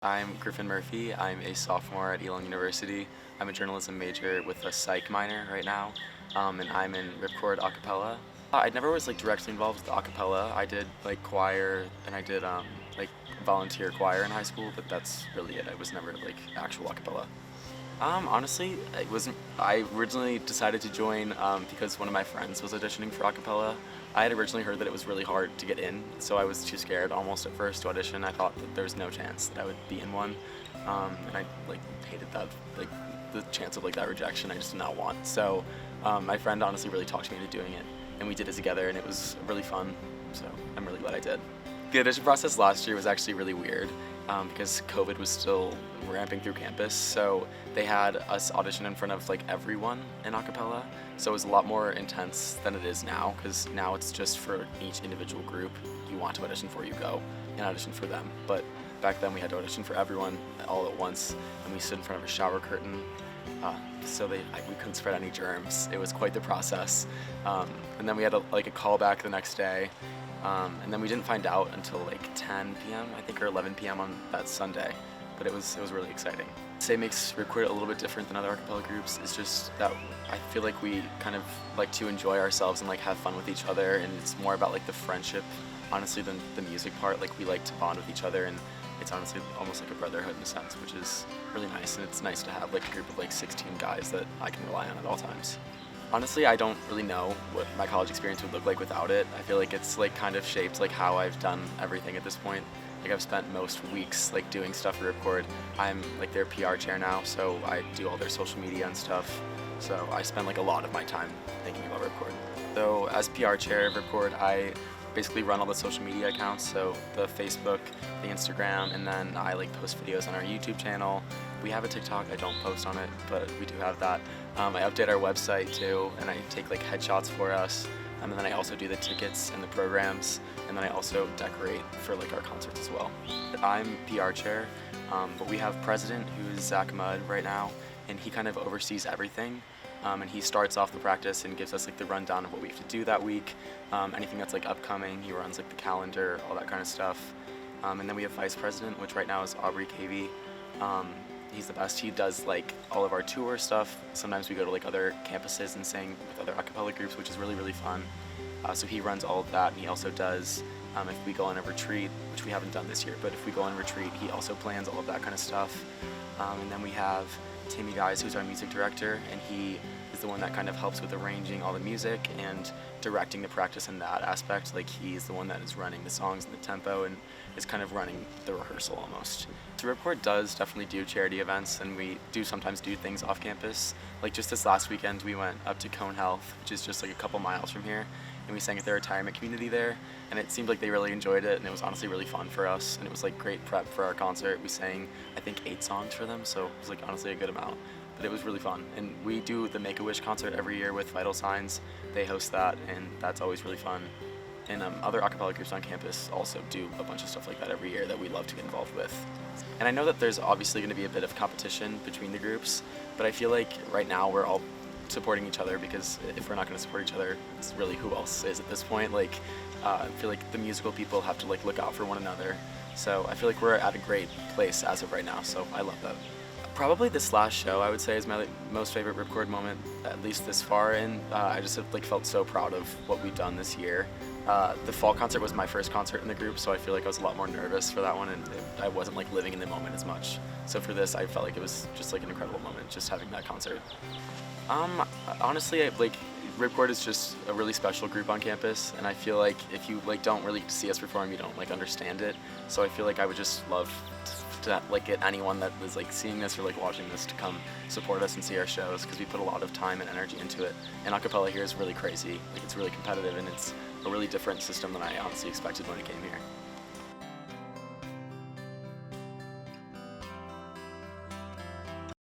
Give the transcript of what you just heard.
I'm Griffin Murphy. I'm a sophomore at Elon University. I'm a journalism major with a psych minor right now, and I'm in ripcord a cappella. I never was like directly involved with a cappella. I did like choir and I did like volunteer choir in high school, but that's really it. I was never like actual a cappella. Honestly, it wasn't. I originally decided to join because one of my friends was auditioning for a cappella. I had originally heard that it was really hard to get in, so I was too scared almost at first to audition. I thought that there was no chance that I would be in one, and I like hated that like the chance of like that rejection. I just did not want. So my friend honestly really talked me into doing it, and we did it together, and it was really fun. So I'm really glad I did. The audition process last year was actually really weird because COVID was still ramping through campus. So they had us audition in front of like everyone in a cappella. So it was a lot more intense than it is now because now it's just for each individual group you want to audition for, you go and audition for them. But back then we had to audition for everyone all at once, and we stood in front of a shower curtain. So we couldn't spread any germs. It was quite the process. And then we had a callback the next day. And then we didn't find out until like 10 p.m. I think, or 11 p.m. on that Sunday, but it was really exciting. Say makes Ripcord a little bit different than other a cappella groups is just that I feel like we kind of like to enjoy ourselves and like have fun with each other, and it's more about like the friendship, honestly, than the music part. Like we like to bond with each other, and it's honestly almost like a brotherhood in a sense, which is really nice, and it's nice to have like a group of like 16 guys that I can rely on at all times. Honestly, I don't really know what my college experience would look like without it. I feel like it's like kind of shaped like how I've done everything at this point. Like I've spent most weeks like doing stuff for Ripcord. I'm like their PR chair now, so I do all their social media and stuff. So I spend like a lot of my time thinking about Ripcord. So as PR chair of Ripcord, I basically run all the social media accounts, so the Facebook, the Instagram, and then I like post videos on our YouTube channel. We have a TikTok, I don't post on it, but we do have that. I update our website too, and I take like headshots for us, and then I also do the tickets and the programs, and then I also decorate for like our concerts as well. I'm PR chair, but we have president who is Zach Mudd right now, and he kind of oversees everything. And he starts off the practice and gives us like the rundown of what we have to do that week, anything that's like upcoming. He runs like the calendar, all that kind of stuff. And then we have vice president, which right now is Aubrey Cavey. He's the best. He does like all of our tour stuff. Sometimes we go to like other campuses and sing with other a cappella groups, which is really fun. So he runs all of that, and he also does, if we go on a retreat, which we haven't done this year, but if we go on a retreat, he also plans all of that kind of stuff. And then we have Timmy Guys, who's our music director, and he is the one that kind of helps with arranging all the music and directing the practice in that aspect. Like he's the one that is running the songs and the tempo and is kind of running the rehearsal almost. So Ripcord does definitely do charity events, and we do sometimes do things off campus. Like just this last weekend we went up to Cone Health, which is just like a couple miles from here, and we sang at their retirement community there, and it seemed like they really enjoyed it, and it was honestly really fun for us, and it was like great prep for our concert. We sang I think 8 songs for them, so it was like honestly a good amount, but it was really fun. And we do the Make-A-Wish concert every year with Vital Signs. They host that, and that's always really fun. And other a cappella groups on campus also do a bunch of stuff like that every year that we love to get involved with. And I know that there's obviously going to be a bit of competition between the groups, but I feel like right now we're all supporting each other, because if we're not going to support each other, it's really who else is at this point. Like I feel like the musical people have to like look out for one another. So I feel like we're at a great place as of right now, so I love that. Probably this last show, I would say, is my most favorite Ripcord moment, at least this far in. I just have felt so proud of what we've done this year. The fall concert was my first concert in the group, so I feel like I was a lot more nervous for that one, and I wasn't living in the moment as much. So for this, I felt like it was just an incredible moment, just having that concert. Honestly, Ripcord is just a really special group on campus, and I feel like if you don't really see us perform, you don't understand it. So I feel like I would just love to get anyone that is seeing this or watching this to come support us and see our shows, because we put a lot of time and energy into it. And a cappella here is really crazy. It's really competitive, and it's a really different system than I honestly expected when I came here.